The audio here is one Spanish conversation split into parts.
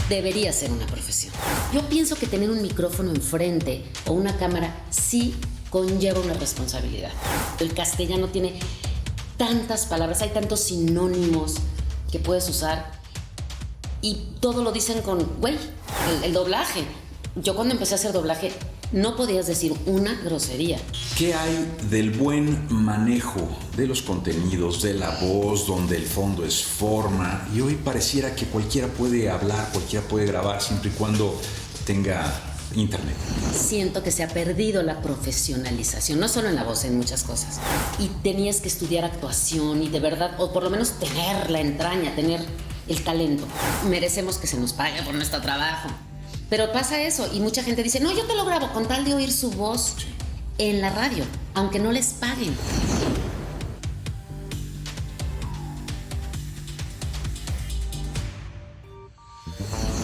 Debería ser una profesión. Yo pienso que tener un micrófono enfrente o una cámara sí conlleva una responsabilidad. El castellano tiene tantas palabras, hay tantos sinónimos que puedes usar y todo lo dicen con, güey, el doblaje. Yo cuando empecé a hacer doblaje no podías decir una grosería. ¿Qué hay del buen manejo de los contenidos, de la voz, donde el fondo es forma? Y hoy pareciera que cualquiera puede hablar, cualquiera puede grabar, siempre y cuando tenga internet. Siento que se ha perdido la profesionalización, no solo en la voz, en muchas cosas. Y tenías que estudiar actuación y de verdad, o por lo menos tener la entraña, tener el talento. Merecemos que se nos pague por nuestro trabajo. Pero pasa eso y mucha gente dice, no, yo te lo grabo con tal de oír su voz en la radio, aunque no les paguen.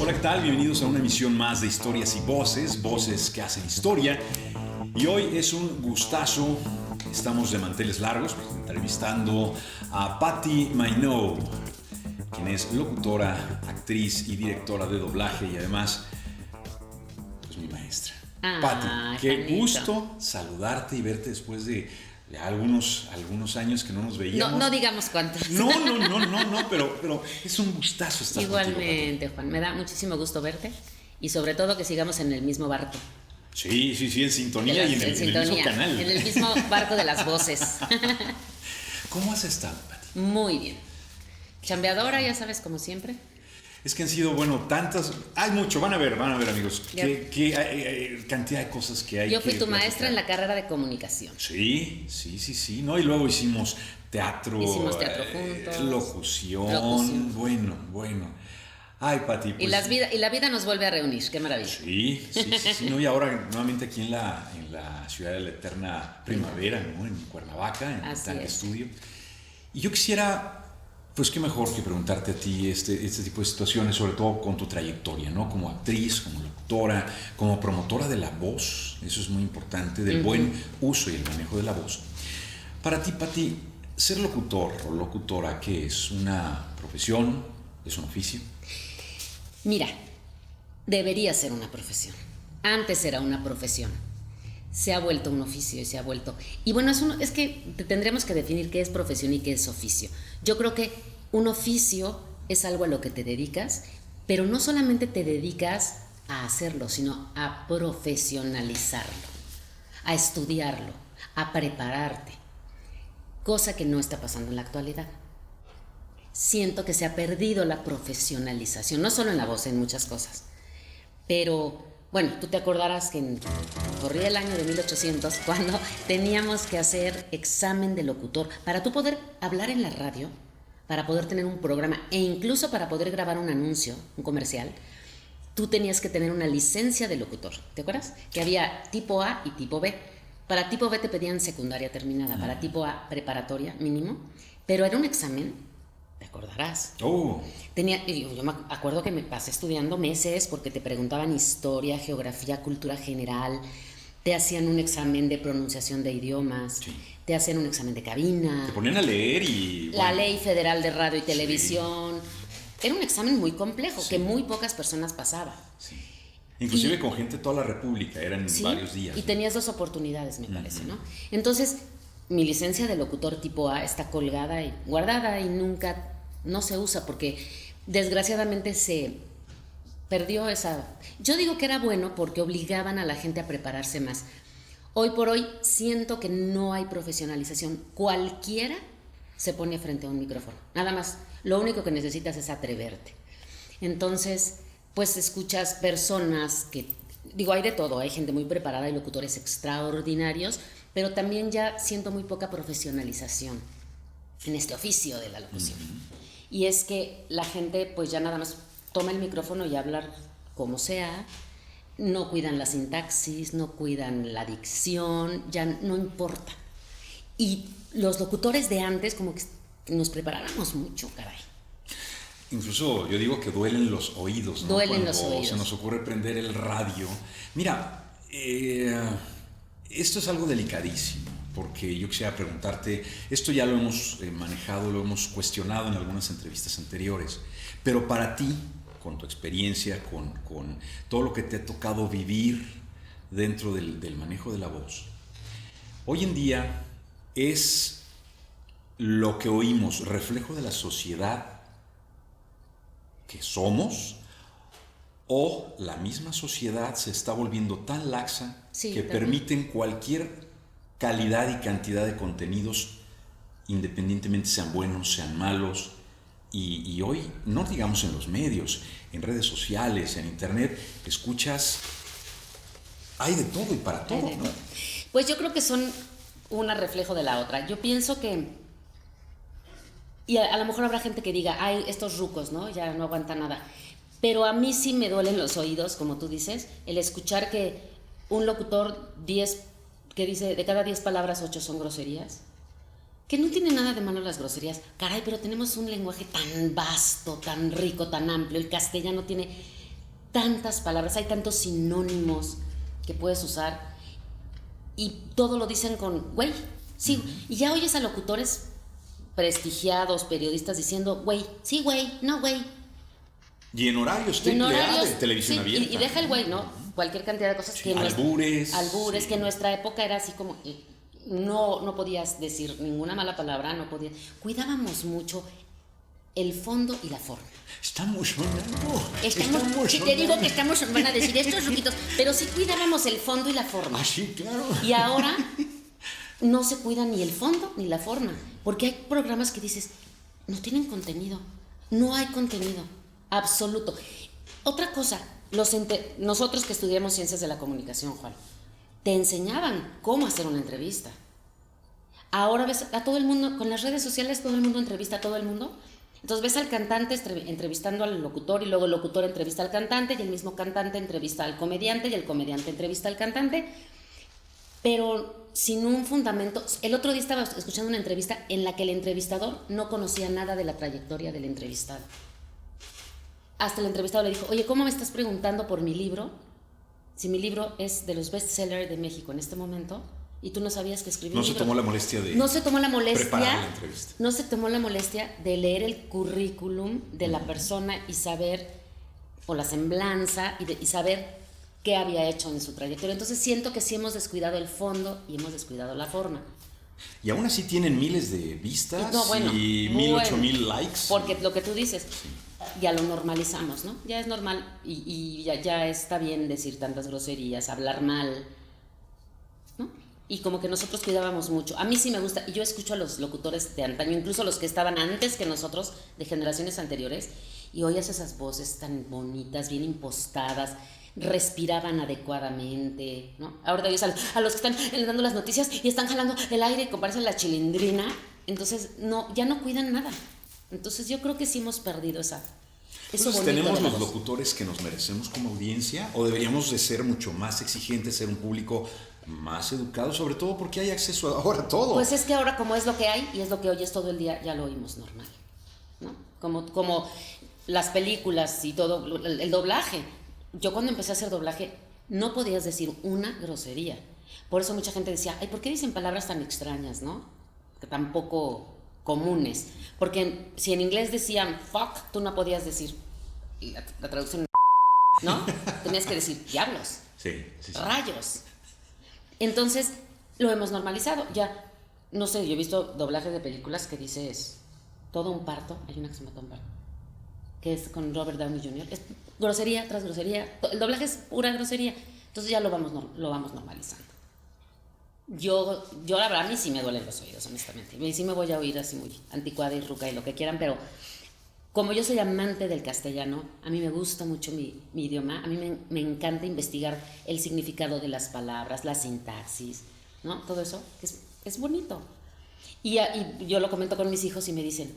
Hola, ¿qué tal? Bienvenidos a una emisión más de Historias y Voces, voces que hacen historia. Y hoy es un gustazo, estamos de manteles largos, entrevistando a Patti Mainou, quien es locutora, actriz y directora de doblaje y además, pues mi maestra. Patti, qué Juanito. gusto saludarte y verte después de algunos años que no nos veíamos. No digamos cuántos. No, pero es un gustazo estar Igualmente, contigo, Juan, me da muchísimo gusto verte y sobre todo que sigamos en el mismo barco. Sí, en sintonía y en el mismo canal. En el mismo barco de las voces. ¿Cómo has estado, Patti? Muy bien. Chambeadora, ya sabes, como siempre. Es que han sido, tantas... Hay mucho, van a ver, amigos. Qué cantidad de cosas que hay. Yo fui que tu maestra platicar. en la carrera de comunicación. Sí, ¿no? Y luego hicimos teatro. Hicimos teatro juntos. Locución. Bueno. Ay, Patti, pues... Y la vida nos vuelve a reunir, qué maravilla. Sí, ¿no? Y ahora nuevamente aquí en la ciudad de la eterna primavera, ¿no? En Cuernavaca, en el Tanque Estudio. Y yo quisiera... Pues qué mejor que preguntarte a ti este tipo de situaciones, sobre todo con tu trayectoria, ¿no? Como actriz, como locutora, como promotora de la voz, eso es muy importante, del buen uso y el manejo de la voz. Para ti, Patti, ser locutor o locutora, ¿qué es? ¿Una profesión? ¿Es un oficio? Mira, debería ser una profesión. Antes era una profesión. Se ha vuelto un oficio y se ha vuelto... Y bueno, es que tendremos que definir qué es profesión y qué es oficio. Yo creo que un oficio es algo a lo que te dedicas, pero no solamente te dedicas a hacerlo, sino a profesionalizarlo, a estudiarlo, a prepararte, cosa que no está pasando en la actualidad. Siento que se ha perdido la profesionalización, no solo en la voz, en muchas cosas, pero... Bueno, tú te acordarás que corría el año de 1800 cuando teníamos que hacer examen de locutor para tú poder hablar en la radio, para poder tener un programa e incluso para poder grabar un anuncio, un comercial. Tú tenías que tener una licencia de locutor, ¿te acuerdas? Que había tipo A y tipo B. Para tipo B te pedían secundaria terminada, para tipo A preparatoria mínimo, pero era un examen. ¿Te acordarás? Oh. Yo me acuerdo que me pasé estudiando meses porque te preguntaban historia, geografía, cultura general, te hacían un examen de pronunciación de idiomas, Sí. te hacían un examen de cabina. Te ponían a leer y... La Ley Federal de Radio y Televisión. Era un examen muy complejo que muy pocas personas pasaban. Sí. Inclusive con gente de toda la República, eran varios días. Y tenías 2 oportunidades, me parece, ¿no? Entonces, mi licencia de locutor tipo A está colgada y guardada y nunca, no se usa porque desgraciadamente se perdió esa... Yo digo que era bueno porque obligaban a la gente a prepararse más. Hoy por hoy siento que no hay profesionalización. Cualquiera se pone frente a un micrófono. Nada más, lo único que necesitas es atreverte. Entonces, pues escuchas personas que... Digo, hay de todo, hay gente muy preparada, hay locutores extraordinarios, pero también ya siento muy poca profesionalización en este oficio de la locución. Y es que la gente pues ya nada más toma el micrófono y habla como sea, no cuidan la sintaxis, no cuidan la dicción, ya no importa. Y los locutores de antes como que nos preparábamos mucho, caray. Incluso yo digo que duelen los oídos, ¿no? Duelen Cuando los oídos. se nos ocurre prender el radio. Mira, esto es algo delicadísimo, porque yo quisiera preguntarte, esto ya lo hemos manejado, lo hemos cuestionado en algunas entrevistas anteriores, pero para ti, con tu experiencia, con todo lo que te ha tocado vivir dentro del manejo de la voz. Hoy en día es lo que oímos reflejo de la sociedad que somos, o la misma sociedad se está volviendo tan laxa que permiten cualquier calidad y cantidad de contenidos, independientemente sean buenos, sean malos. Y hoy, no digamos en los medios, en redes sociales, en internet, escuchas, hay de todo y para todo, ¿no? Pues yo creo que son una reflejo de la otra. Yo pienso que, y a lo mejor habrá gente que diga, ay, estos rucos, ¿no? Ya no aguanta nada. Pero a mí sí me duelen los oídos, como tú dices, el escuchar que un locutor que dice, de cada 10 palabras, 8 son groserías. Que no tiene nada de malo las groserías. Caray, pero tenemos un lenguaje tan vasto, tan rico, tan amplio. El castellano tiene tantas palabras, hay tantos sinónimos que puedes usar. Y todo lo dicen con güey. Sí, y ya oyes a locutores prestigiados, periodistas diciendo güey, sí güey, no güey. Y en horarios AAA de televisión abierta. Y deja el güey, ¿no? Cualquier cantidad de cosas. Sí, albures. Albures, que en nuestra época era así como que no podías decir ninguna mala palabra, no podías. Cuidábamos mucho el fondo y la forma. Estamos sonando. Si te digo que estamos, van a decir estos ruquitos, pero sí cuidábamos el fondo y la forma. Ah, sí, claro. Y ahora no se cuida ni el fondo ni la forma, porque hay programas que dices, no tienen contenido, no hay contenido absoluto. Otra cosa, nosotros que estudiamos ciencias de la comunicación, Juan, te enseñaban cómo hacer una entrevista. Ahora ves a todo el mundo, con las redes sociales todo el mundo entrevista a todo el mundo. Entonces ves al cantante entrevistando al locutor, y luego el locutor entrevista al cantante, y el mismo cantante entrevista al comediante, y el comediante entrevista al cantante, pero sin un fundamento. El otro día estaba escuchando una entrevista en la que el entrevistador no conocía nada de la trayectoria del entrevistado. Hasta el entrevistado le dijo, oye, ¿cómo me estás preguntando por mi libro? Si mi libro es de los bestsellers de México en este momento, y tú no sabías que escribí un libro. No se tomó la molestia de preparar la entrevista. No se tomó la molestia de leer el currículum de la persona y saber, o la semblanza, y saber qué había hecho en su trayectoria. Entonces siento que sí hemos descuidado el fondo y hemos descuidado la forma. Y aún así tienen miles de vistas y 1,000-8,000 likes. Porque lo que tú dices, ya lo normalizamos, ¿no? Ya es normal y ya está bien decir tantas groserías, hablar mal, ¿no? Y como que nosotros cuidábamos mucho. A mí sí me gusta, y yo escucho a los locutores de antaño, incluso los que estaban antes que nosotros, de generaciones anteriores, y oías esas voces tan bonitas, bien impostadas, respiraban adecuadamente, ¿no? Ahora oyes a los que están dando las noticias y están jalando el aire como parece la chilindrina. Entonces ya no cuidan nada. Entonces yo creo que sí hemos perdido eso. Entonces, ¿tenemos los locutores que nos merecemos como audiencia, o deberíamos de ser mucho más exigentes, ser un público más educado, sobre todo porque hay acceso ahora a todo? Pues es que ahora, como es lo que hay y es lo que oyes todo el día, ya lo oímos normal, ¿no? Como las películas y todo, el doblaje. Yo cuando empecé a hacer doblaje no podías decir una grosería. Por eso mucha gente decía, ay, ¿por qué dicen palabras tan extrañas, no? Que tan poco comunes. Porque si en inglés decían fuck, tú no podías decir, la traducción, ¿no? Tenías que decir diablos, sí. rayos. Entonces lo hemos normalizado. Ya, no sé, yo he visto doblajes de películas que dices todo un parto. Hay una que se llama Todo un parto, que es con Robert Downey Jr. Es grosería tras grosería. El doblaje es pura grosería. Entonces ya lo vamos normalizando. Yo la verdad, a mí sí me duelen los oídos, honestamente. Y sí me voy a oír así muy anticuada y ruca y lo que quieran, pero como yo soy amante del castellano, a mí me gusta mucho mi idioma, a mí me encanta investigar el significado de las palabras, la sintaxis, ¿no? Todo eso es bonito. Y yo lo comento con mis hijos y me dicen,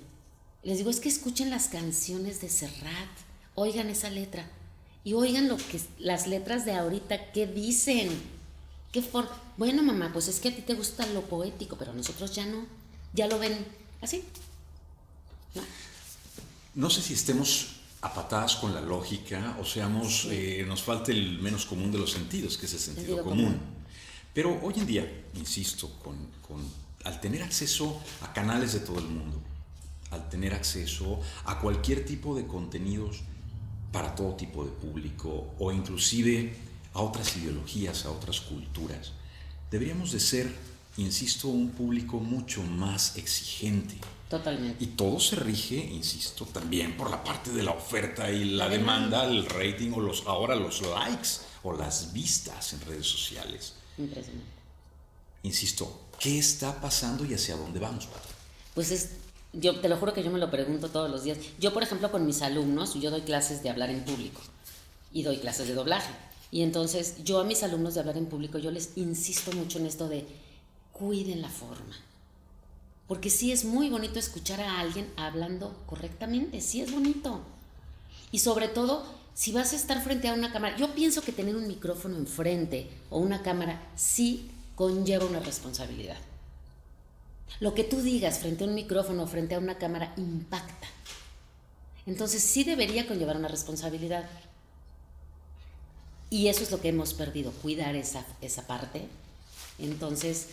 les digo, es que escuchen las canciones de Serrat, oigan esa letra y oigan las letras de ahorita, ¿qué dicen? Bueno, mamá, pues es que a ti te gusta lo poético, pero nosotros ya no, ya lo ven así, ¿no? No sé si estemos a patadas con la lógica o seamos, nos falta el menos común de los sentidos, que es el sentido común. Pero hoy en día, insisto, al tener acceso a canales de todo el mundo, al tener acceso a cualquier tipo de contenidos, para todo tipo de público o inclusive a otras ideologías, a otras culturas. Deberíamos de ser, insisto, un público mucho más exigente. Totalmente. Y todo se rige, insisto, también por la parte de la oferta y la demanda, el rating o ahora los likes o las vistas en redes sociales. Impresionante. Insisto, ¿qué está pasando y hacia dónde vamos, Pato? Pues yo te lo juro que yo me lo pregunto todos los días. Yo, por ejemplo, con mis alumnos, yo doy clases de hablar en público y doy clases de doblaje. Y entonces yo a mis alumnos de hablar en público, yo les insisto mucho en esto de cuiden la forma. Porque sí es muy bonito escuchar a alguien hablando correctamente, sí es bonito. Y sobre todo, si vas a estar frente a una cámara, yo pienso que tener un micrófono enfrente o una cámara sí conlleva una responsabilidad. Lo que tú digas frente a un micrófono o frente a una cámara impacta. Entonces sí debería conllevar una responsabilidad. Y eso es lo que hemos perdido, cuidar esa parte. Entonces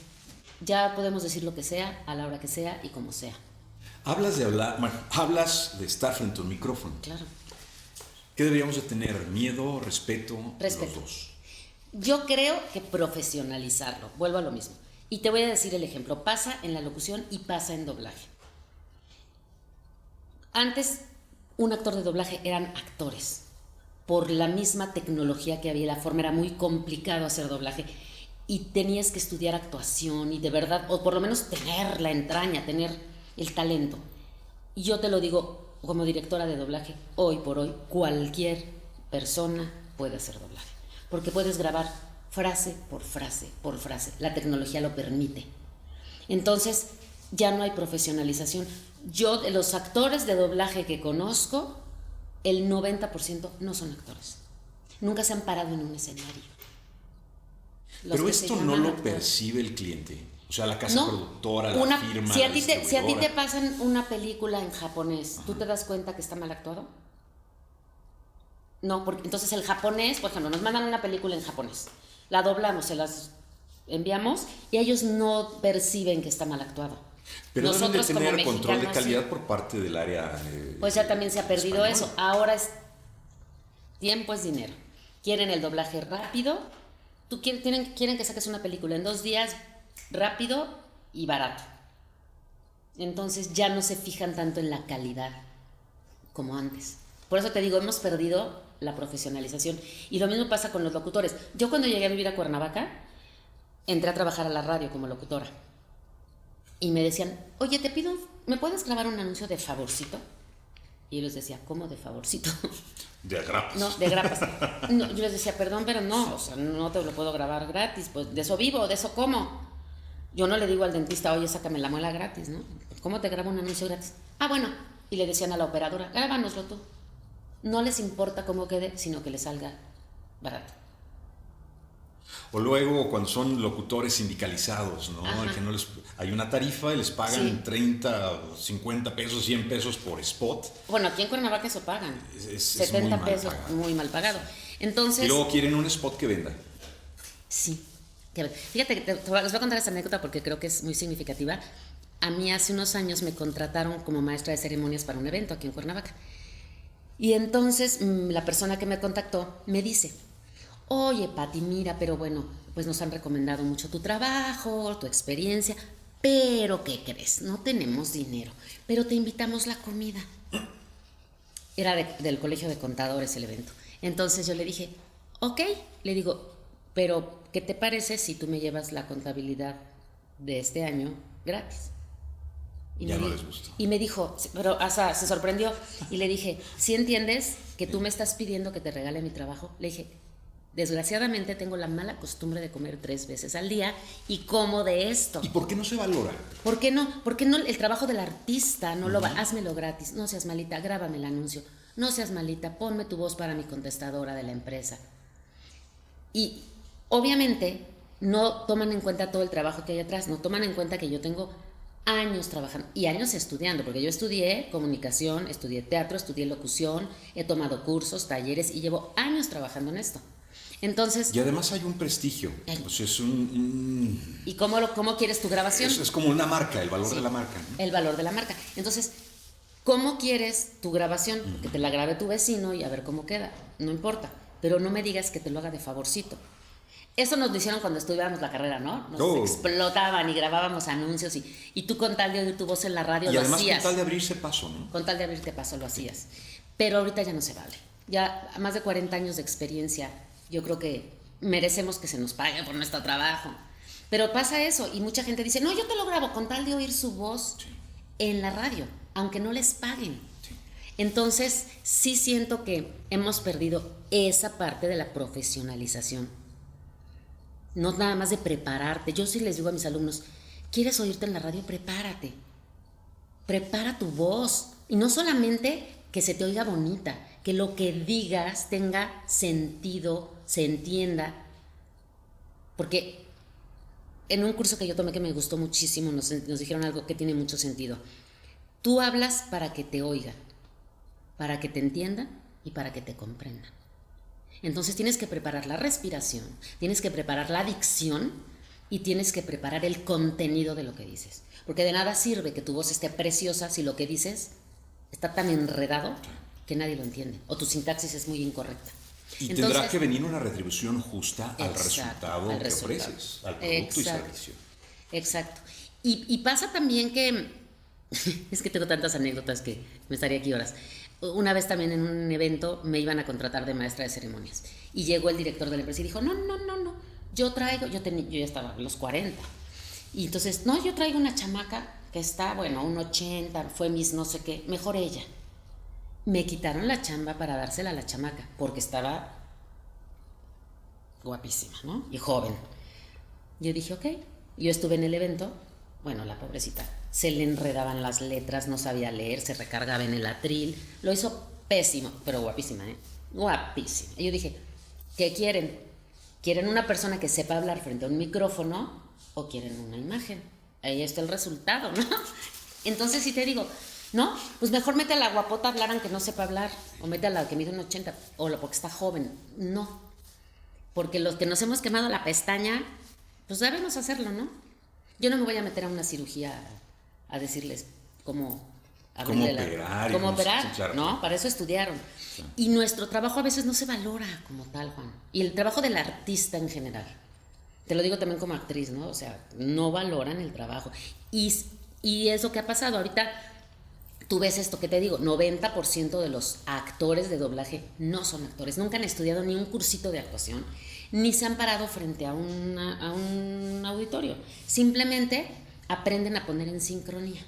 ya podemos decir lo que sea, a la hora que sea y como sea. Hablas de estar frente a un micrófono. Claro. ¿Qué deberíamos de tener? ¿Miedo, respeto? Los dos. Yo creo que profesionalizarlo, vuelvo a lo mismo. Y te voy a decir el ejemplo, pasa en la locución y pasa en doblaje. Antes, un actor de doblaje eran actores. Por la misma tecnología que había, la forma era muy complicado hacer doblaje. Y tenías que estudiar actuación y de verdad, o por lo menos tener la entraña, tener el talento. Y yo te lo digo como directora de doblaje, hoy por hoy, cualquier persona puede hacer doblaje. Porque puedes grabar frase por frase por frase. La tecnología lo permite. Entonces, ya no hay profesionalización. Yo, de los actores de doblaje que conozco, el 90% no son actores. Nunca se han parado en un escenario. Pero esto no lo percibe el cliente. O sea, la casa productora, la firma. Si a ti te pasan una película en japonés, ¿tú te das cuenta que está mal actuado? No, porque entonces el japonés, por ejemplo, nos mandan una película en japonés, la doblamos, se las enviamos y ellos no perciben que está mal actuado. Pero nosotros deben de tener control de calidad por parte del área. Pues ya también se ha perdido eso. Ahora es tiempo es dinero. Quieren el doblaje rápido. Quieren que saques una película en 2 días, rápido y barato. Entonces ya no se fijan tanto en la calidad como antes. Por eso te digo, hemos perdido la profesionalización. Y lo mismo pasa con los locutores. Yo cuando llegué a vivir a Cuernavaca, entré a trabajar a la radio como locutora. Y me decían, oye, te pido, ¿me puedes grabar un anuncio de favorcito? Y yo les decía, ¿cómo de favorcito? De grapas. No, de grapas. No, yo les decía, perdón, pero no, o sea, no te lo puedo grabar gratis, pues de eso vivo, de eso como. Yo no le digo al dentista, oye, sácame la muela gratis, ¿no? ¿Cómo te grabo un anuncio gratis? Ah, bueno. Y le decían a la operadora, grábanoslo tú. No les importa cómo quede, sino que les salga barato. O luego cuando son locutores sindicalizados, ¿no? Que no hay una tarifa y les pagan 30, 50 pesos, 100 pesos por spot. Bueno, aquí en Cuernavaca eso pagan. 70 muy pesos, muy mal pagado. Entonces, y luego quieren un spot que venda. Sí. Fíjate, les voy a contar esta anécdota porque creo que es muy significativa. A mí hace unos años me contrataron como maestra de ceremonias para un evento aquí en Cuernavaca. Y entonces la persona que me contactó me dice, oye, Pati, mira, pero bueno, pues nos han recomendado mucho tu trabajo, tu experiencia, pero ¿qué crees? No tenemos dinero, pero te invitamos la comida. Era del Colegio de Contadores el evento. Entonces yo le dije, ok, le digo, pero ¿qué te parece si tú me llevas la contabilidad de este año gratis? Y ya no les gustó. Y me dijo, pero hasta se sorprendió. Y le dije, ¿sí entiendes que tú me estás pidiendo que te regale mi trabajo? Le dije, desgraciadamente tengo la mala costumbre de comer 3 veces al día y como de esto. ¿Y por qué no se valora? ¿Por qué no? Porque no, el trabajo del artista no lo va, házmelo gratis. No seas malita, grábame el anuncio. No seas malita, ponme tu voz para mi contestadora de la empresa. Y obviamente no toman en cuenta todo el trabajo que hay atrás, no toman en cuenta que yo tengo años trabajando y años estudiando, porque yo estudié comunicación, estudié teatro, estudié locución, he tomado cursos, talleres y llevo años trabajando en esto. Entonces, y además hay un prestigio. Pues es un ¿y cómo quieres tu grabación? Es como una marca, el valor de la marca, ¿no? El valor de la marca. Entonces, ¿cómo quieres tu grabación? Que te la grabe tu vecino y a ver cómo queda. No importa. Pero no me digas que te lo haga de favorcito. Eso nos lo hicieron cuando estudiábamos la carrera, ¿no? Nos explotaban y grabábamos anuncios y tú con tal de oír tu voz en la radio lo hacías. Y además con tal de abrirse paso, ¿no? Con tal de abrirte paso lo hacías. Pero ahorita ya no se vale. Ya a más de 40 años de experiencia, yo creo que merecemos que se nos pague por nuestro trabajo. Pero pasa eso y mucha gente dice, no, yo te lo grabo con tal de oír su voz en la radio, aunque no les paguen. Sí. Entonces, sí siento que hemos perdido esa parte de la profesionalización. No nada más de prepararte. Yo sí les digo a mis alumnos, ¿quieres oírte en la radio? Prepárate. Prepara tu voz. Y no solamente que se te oiga bonita, que lo que digas tenga sentido, se entienda. Porque en un curso que yo tomé que me gustó muchísimo, nos dijeron algo que tiene mucho sentido. Tú hablas para que te oigan, para que te entiendan y para que te comprendan. Entonces tienes que preparar la respiración, tienes que preparar la dicción y tienes que preparar el contenido de lo que dices. Porque de nada sirve que tu voz esté preciosa si lo que dices está tan enredado que nadie lo entiende o tu sintaxis es muy incorrecta. Y entonces, tendrá que venir una retribución justa al resultado que ofreces, al producto y servicio. Exacto. Y pasa también que, es que tengo tantas anécdotas que me estaría aquí horas. Una vez también en un evento me iban a contratar de maestra de ceremonias y llegó el director de la empresa y dijo, no, yo ya estaba a los 40 y entonces, no, yo traigo una chamaca que está, bueno, un 80, fue mis no sé qué, mejor ella. Me quitaron la chamba para dársela a la chamaca porque estaba guapísima, ¿no? Y joven. Yo dije, ok, yo estuve en el evento, bueno, la pobrecita, se le enredaban las letras, no sabía leer, se recargaba en el atril, lo hizo pésimo, pero guapísima, ¿eh? Guapísima. Y yo dije, ¿qué quieren? ¿Quieren una persona que sepa hablar frente a un micrófono o quieren una imagen? Ahí está el resultado, ¿no? Entonces si te digo, no, pues mejor mete a la guapota a hablar aunque no sepa hablar, o mete a la que mide un 80, o la porque está joven. No, porque los que nos hemos quemado la pestaña, pues debemos hacerlo, ¿no? Yo no me voy a meter a una cirugía a decirles cómo operar, sí, claro. ¿no? Para eso estudiaron. Sí. Y nuestro trabajo a veces no se valora como tal, Juan. Y el trabajo del artista en general. Te lo digo también como actriz, ¿no? O sea, no valoran el trabajo. Y es lo que ha pasado. Ahorita tú ves esto que te digo, 90% de los actores de doblaje no son actores. Nunca han estudiado ni un cursito de actuación, ni se han parado frente a un auditorio. Simplemente aprenden a poner en sincronía.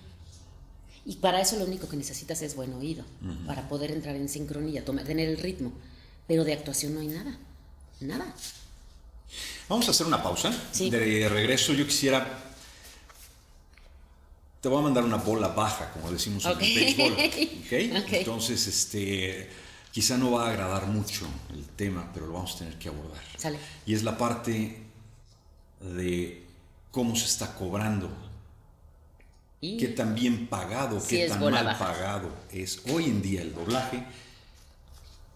Y para eso lo único que necesitas es buen oído, para poder entrar en sincronía, tener el ritmo. Pero de actuación no hay nada, nada. Vamos a hacer una pausa. Sí. De regreso yo quisiera... Te voy a mandar una bola baja, como decimos en el béisbol. ¿Okay? Entonces, quizá no va a agradar mucho el tema, pero lo vamos a tener que abordar. Sale. Y es la parte de cómo se está cobrando. Y qué tan bien pagado, sí, qué tan mal pagado es hoy en día el doblaje.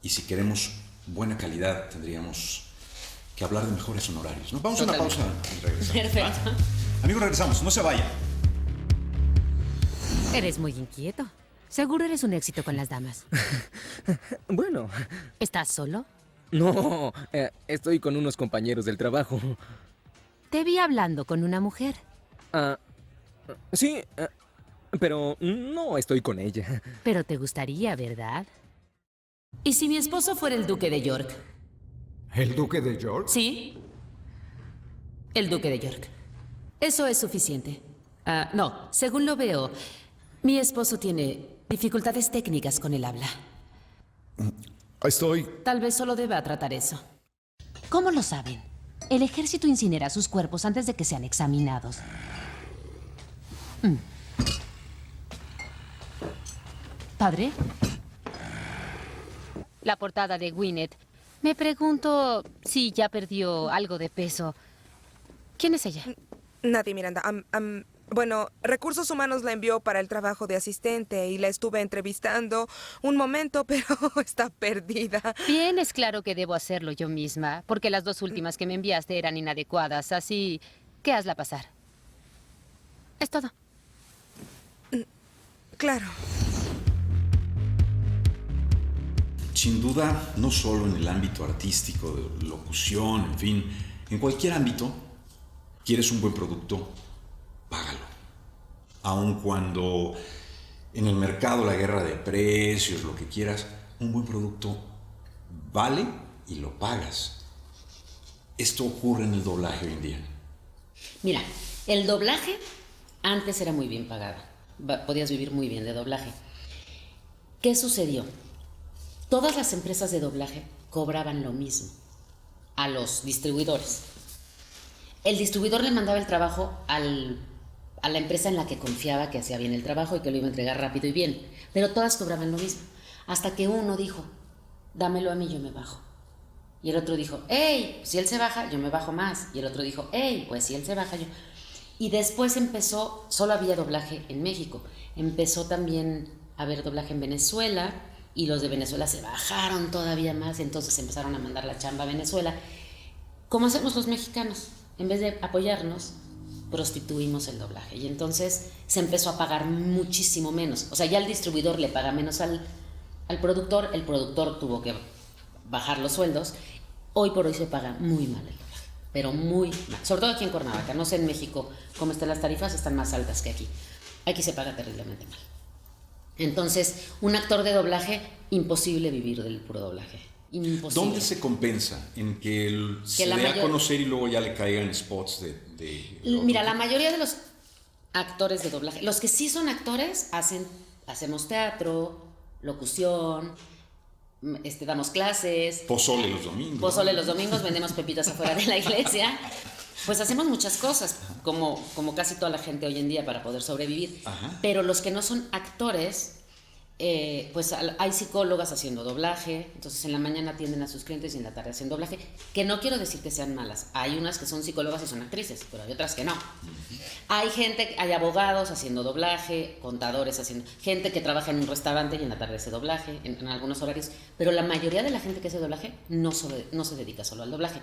Y si queremos buena calidad, tendríamos que hablar de mejores honorarios, ¿no? Vamos a una pausa y regresamos. Perfecto. Amigos, regresamos, no se vayan. Eres muy inquieto. Seguro eres un éxito con las damas. Bueno. ¿Estás solo? No, estoy con unos compañeros del trabajo. Te vi hablando con una mujer. Sí, pero no estoy con ella. Pero te gustaría, ¿verdad? ¿Y si mi esposo fuera el duque de York? ¿El duque de York? Sí. El duque de York. Eso es suficiente. No, según lo veo, mi esposo tiene dificultades técnicas con el habla. Tal vez solo deba tratar eso. ¿Cómo lo saben? El ejército incinera sus cuerpos antes de que sean examinados. ¿Padre? La portada de Gwyneth. Me pregunto si ya perdió algo de peso. ¿Quién es ella? Nadie, Miranda. Bueno, Recursos Humanos la envió para el trabajo de asistente y la estuve entrevistando un momento, pero está perdida. Bien, es claro que debo hacerlo yo misma, porque las dos últimas que me enviaste eran inadecuadas, así que hazla pasar. Es todo. Claro. sin duda, no solo en el ámbito artístico, de locución, en fin, en cualquier ámbito, quieres un buen producto, págalo. Aun cuando en el mercado la guerra de precios, lo que quieras, un buen producto vale y lo pagas. Esto ocurre en el doblaje hoy en día. Mira, el doblaje antes era muy bien pagado. Podías vivir muy bien de doblaje. ¿Qué sucedió? Todas las empresas de doblaje cobraban lo mismo a los distribuidores. El distribuidor le mandaba el trabajo a la empresa en la que confiaba que hacía bien el trabajo y que lo iba a entregar rápido y bien. Pero todas cobraban lo mismo. Hasta que uno dijo, dámelo a mí, yo me bajo. Y el otro dijo, hey, si él se baja, yo me bajo más. Y el otro dijo, hey, pues si él se baja, yo... Y después empezó, solo había doblaje en México. Empezó también a haber doblaje en Venezuela y los de Venezuela se bajaron todavía más. Entonces empezaron a mandar la chamba a Venezuela. ¿Cómo hacemos los mexicanos? En vez de apoyarnos, prostituimos el doblaje. Y entonces se empezó a pagar muchísimo menos. O sea, ya el distribuidor le paga menos al productor. El productor tuvo que bajar los sueldos. Hoy por hoy se paga muy mal el doblaje. Pero muy mal, sobre todo aquí en Cuernavaca. No sé en México cómo están las tarifas, están más altas que aquí. Aquí se paga terriblemente mal. Entonces, un actor de doblaje, imposible vivir del puro doblaje. Imposible. ¿Dónde se compensa? ¿En que se dé a conocer y luego ya le caigan spots de Mira, la mayoría de los actores de doblaje, los que sí son actores, hacemos teatro, locución, damos clases. Pozole los domingos. Pozole los domingos, vendemos pepitas afuera de la iglesia. Pues hacemos muchas cosas, como casi toda la gente hoy en día para poder sobrevivir. Ajá. Pero los que no son actores, pues hay psicólogas haciendo doblaje. Entonces en la mañana atienden a sus clientes y en la tarde hacen doblaje. Que no quiero decir que sean malas. Hay unas que son psicólogas y son actrices, pero hay otras que no. Hay abogados haciendo doblaje, contadores haciendo... Gente que trabaja en un restaurante y en la tarde hace doblaje, en algunos horarios. Pero la mayoría de la gente que hace doblaje no se dedica solo al doblaje.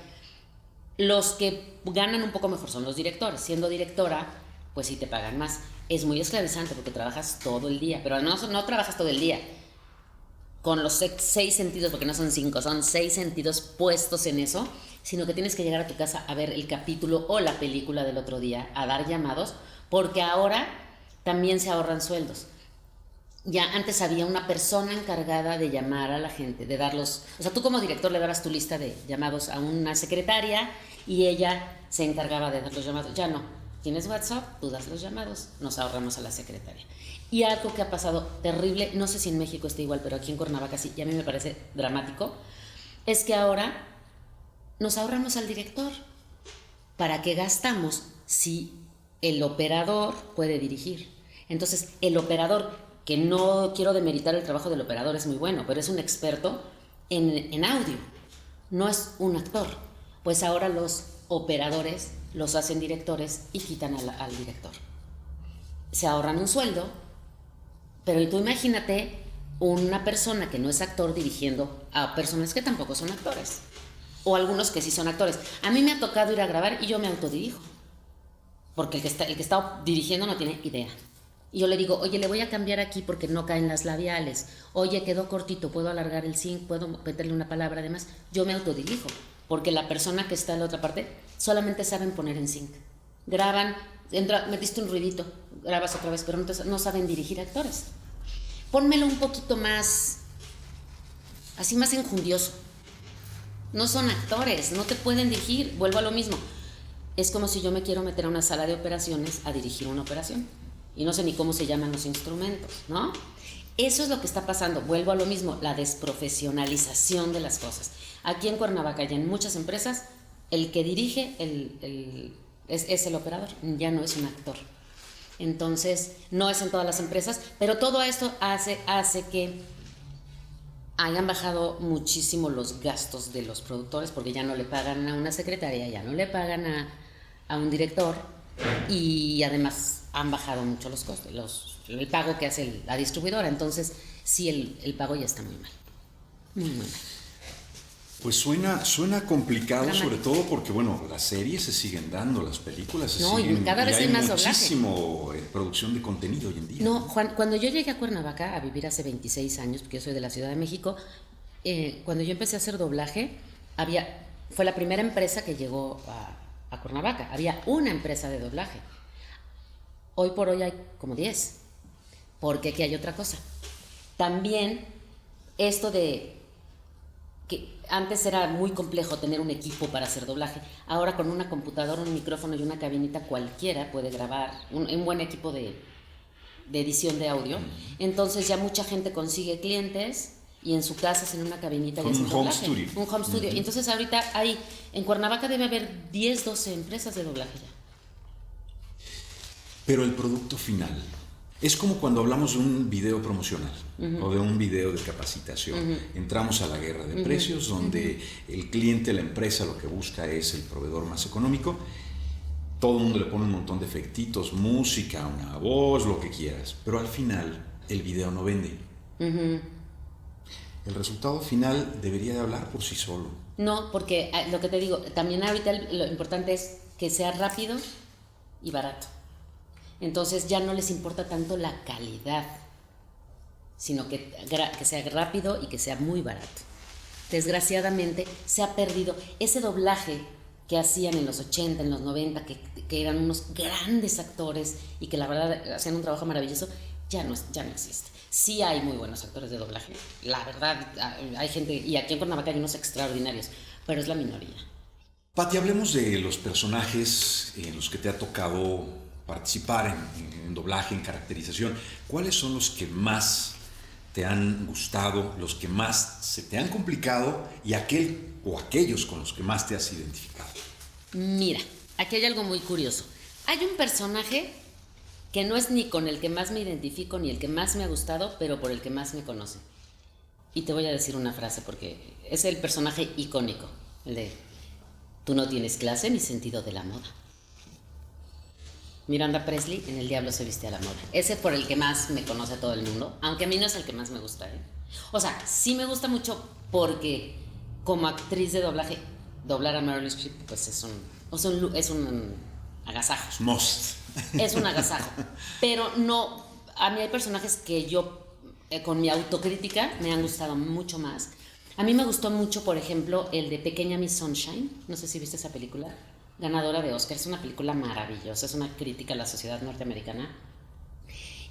Los que ganan un poco mejor son los directores. Siendo directora, pues sí te pagan más. Es muy esclavizante porque trabajas todo el día, pero no trabajas todo el día con los 6 sentidos, porque no son 5, son 6 sentidos puestos en eso, sino que tienes que llegar a tu casa a ver el capítulo o la película del otro día, a dar llamados, porque ahora también se ahorran sueldos. Ya antes había una persona encargada de llamar a la gente, de darlos... O sea, tú como director le dabas tu lista de llamados a una secretaria y ella se encargaba de dar los llamados. Ya no. Tienes WhatsApp, tú das los llamados, nos ahorramos a la secretaria. Y algo que ha pasado terrible, no sé si en México está igual, pero aquí en Cuernavaca sí, y a mí me parece dramático, es que ahora nos ahorramos al director. ¿Para qué gastamos si el operador puede dirigir? Entonces, el operador... que no quiero demeritar el trabajo del operador, es muy bueno, pero es un experto en audio, no es un actor. Pues ahora los operadores los hacen directores y quitan al director. Se ahorran un sueldo, pero tú imagínate una persona que no es actor dirigiendo a personas que tampoco son actores, o algunos que sí son actores. A mí me ha tocado ir a grabar y yo me autodirijo, porque el que está dirigiendo no tiene idea. Y yo le digo, oye, le voy a cambiar aquí porque no caen las labiales. Oye, quedó cortito, ¿puedo alargar el zinc? ¿Puedo meterle una palabra además? Yo me autodirijo, porque la persona que está en la otra parte solamente saben poner en zinc. Graban, metiste un ruidito, grabas otra vez, pero no saben dirigir actores. Pónmelo un poquito más, así más enjundioso. No son actores, no te pueden dirigir. Vuelvo a lo mismo. Es como si yo me quiero meter a una sala de operaciones a dirigir una operación. Y no sé ni cómo se llaman los instrumentos, ¿no? Eso es lo que está pasando. Vuelvo a lo mismo, la desprofesionalización de las cosas. Aquí en Cuernavaca y en muchas empresas, el que dirige es el operador, ya no es un actor. Entonces, no es en todas las empresas, pero todo esto hace que hayan bajado muchísimo los gastos de los productores, porque ya no le pagan a una secretaria, ya no le pagan a un director, y además han bajado mucho los costos, el pago que hace la distribuidora. Entonces, sí, el pago ya está muy mal. Muy mal. Pues suena complicado, sobre todo porque, bueno, las series se siguen dando, las películas se siguen... Y cada vez hay más doblaje. Muchísimo producción de contenido hoy en día. No, Juan, cuando yo llegué a Cuernavaca a vivir hace 26 años, porque yo soy de la Ciudad de México, cuando yo empecé a hacer doblaje, fue la primera empresa que llegó a Cuernavaca. Había una empresa de doblaje. Hoy por hoy hay como 10, porque aquí hay otra cosa. También esto de que antes era muy complejo tener un equipo para hacer doblaje. Ahora con una computadora, un micrófono y una cabinita cualquiera puede grabar, un buen equipo de edición de audio. Entonces ya mucha gente consigue clientes y en su casa en una cabinita y hacen doblaje. Un home studio. Y entonces ahorita en Cuernavaca debe haber 10, 12 empresas de doblaje ya. Pero el producto final es como cuando hablamos de un video promocional o de un video de capacitación. Entramos a la guerra de precios donde el cliente, la empresa, lo que busca es el proveedor más económico. Todo el mundo le pone un montón de efectitos, música, una voz, lo que quieras. Pero al final el video no vende. El resultado final debería de hablar por sí solo. No, porque lo que te digo, también ahorita lo importante es que sea rápido y barato. Entonces ya no les importa tanto la calidad, sino que sea rápido y que sea muy barato. Desgraciadamente se ha perdido ese doblaje que hacían en los 80, en los 90, que eran unos grandes actores y que la verdad hacían un trabajo maravilloso, ya no existe. Sí hay muy buenos actores de doblaje, la verdad, hay gente, y aquí en Cuernavaca hay unos extraordinarios, pero es la minoría. Pati, hablemos de los personajes en los que te ha tocado participar en doblaje, en caracterización. ¿Cuáles son los que más te han gustado, los que más se te han complicado y aquellos con los que más te has identificado? Mira, aquí hay algo muy curioso. Hay un personaje que no es ni con el que más me identifico ni el que más me ha gustado, pero por el que más me conoce. Y te voy a decir una frase porque es el personaje icónico, el de tú no tienes clase ni sentido de la moda. Miranda Presley en El diablo se viste a la moda. Ese por el que más me conoce todo el mundo, aunque a mí no es el que más me gusta, ¿eh? O sea, sí me gusta mucho porque como actriz de doblaje, doblar a Meryl Streep pues es un agasajo. Most. Es un agasajo. Pero no, a mí hay personajes que yo, con mi autocrítica, me han gustado mucho más. A mí me gustó mucho, por ejemplo, el de Pequeña Miss Sunshine. No sé si viste esa película. Ganadora de Oscar, es una película maravillosa, es una crítica a la sociedad norteamericana.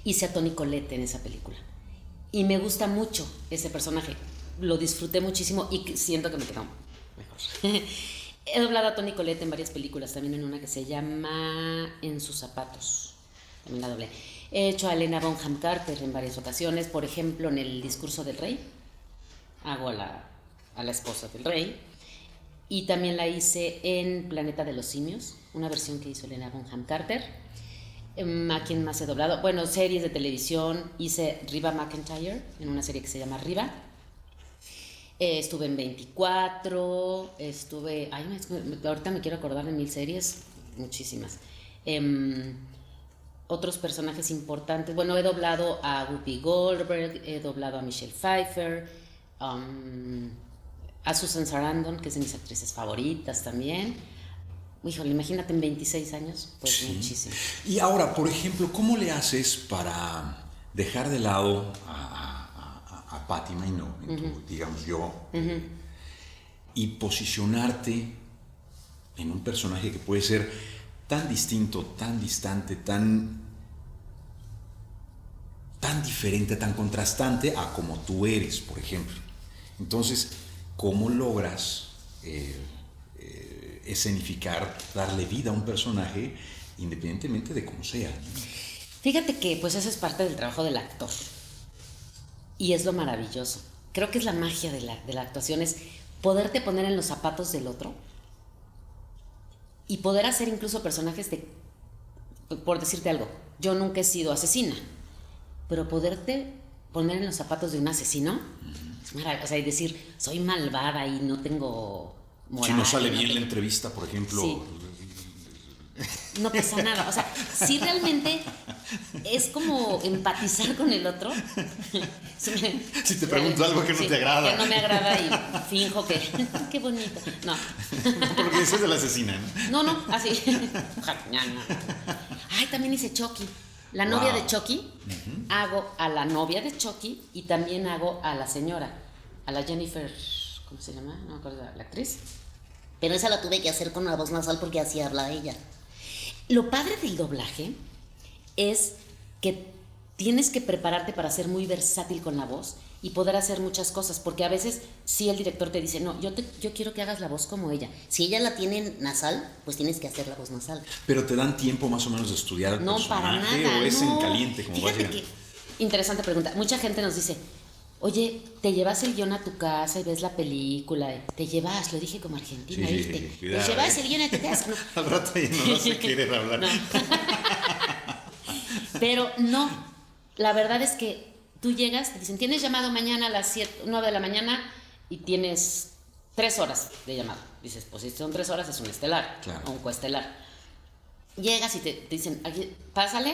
Hice a Toni Collette en esa película y me gusta mucho ese personaje, lo disfruté muchísimo y siento que me quedó mejor. He doblado a Toni Collette en varias películas, también en una que se llama En sus zapatos, también la doblé. He hecho a Helena Bonham Carter en varias ocasiones, por ejemplo en El discurso del rey, hago a la esposa del rey. Y también la hice en Planeta de los Simios, una versión que hizo Helena Bonham Carter. ¿A quién más he doblado? Bueno, series de televisión. Hice Riva McEntire en una serie que se llama Riva. Estuve en 24. Ahorita me quiero acordar de 1000 series, muchísimas. Otros personajes importantes. Bueno, he doblado a Whoopi Goldberg, he doblado a Michelle Pfeiffer. A Susan Sarandon, que es de mis actrices favoritas también. Híjole, imagínate en 26 años, pues sí. Muchísimo. Y ahora, por ejemplo, ¿cómo le haces para dejar de lado a Patti Maynot, digamos yo, y posicionarte en un personaje que puede ser tan distinto, tan distante, tan diferente, tan contrastante a como tú eres, por ejemplo? Entonces, ¿cómo logras escenificar, darle vida a un personaje independientemente de cómo sea, ¿no? Fíjate que pues eso es parte del trabajo del actor y es lo maravilloso. Creo que es la magia de la actuación, es poderte poner en los zapatos del otro y poder hacer incluso personajes por decirte algo, yo nunca he sido asesina, pero poderte poner en los zapatos de un asesino, o sea, y decir, soy malvada y no tengo moral. Si no sale bien la entrevista, por ejemplo. Sí. No pasa nada. O sea, si realmente es como empatizar con el otro. Si te pregunto algo que no te agrada. Que no me agrada y finjo que... Qué bonito. No. Porque eso es de la asesina, ¿no? No, así. Ay, también hice Chucky. La novia de Chucky, hago a la novia de Chucky y también hago a la señora. a la Jennifer, ¿cómo se llama? No me acuerdo la actriz. Pero esa la tuve que hacer con una voz nasal porque así habla ella. Lo padre del doblaje es que tienes que prepararte para ser muy versátil con la voz y poder hacer muchas cosas, porque a veces sí el director te dice, no, yo quiero que hagas la voz como ella. Si ella la tiene nasal, pues tienes que hacer la voz nasal. Pero te dan tiempo más o menos de estudiar el No, personaje, para nada, o es no. en caliente como Fíjate vaya. que, interesante pregunta. Mucha gente nos dice, oye, te llevas el guión a tu casa y ves la película. Te llevas, lo dije como argentina, Sí, ¿viste? cuidado, Te llevas el guión a tu casa. No. Al rato ya no vas a querer hablar. No. Pero no, la verdad es que tú llegas, te dicen, tienes llamado mañana a las 9 de la mañana y tienes 3 horas de llamado. Dices, pues si son 3 horas es un estelar, claro, o un coestelar. Llegas y te dicen, aquí, pásale,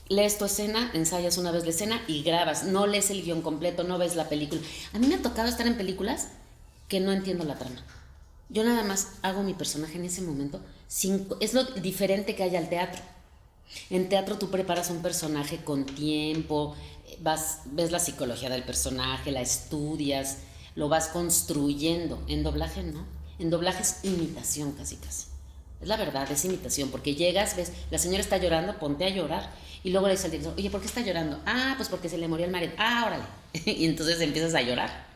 lees tu escena, ensayas una vez la escena y grabas. No lees el guión completo, no ves la película. A mí me ha tocado estar en películas que no entiendo la trama. Yo nada más hago mi personaje en ese momento. Es lo diferente que hay al teatro. En teatro tú preparas un personaje con tiempo, ves la psicología del personaje, la estudias, lo vas construyendo. En doblaje no. En doblaje es imitación casi. Es la verdad, es imitación, porque llegas, ves, la señora está llorando, ponte a llorar. Y luego le dice al director, oye, ¿por qué está llorando? Ah, pues porque se le murió el marido. Ah, órale. Y entonces empiezas a llorar.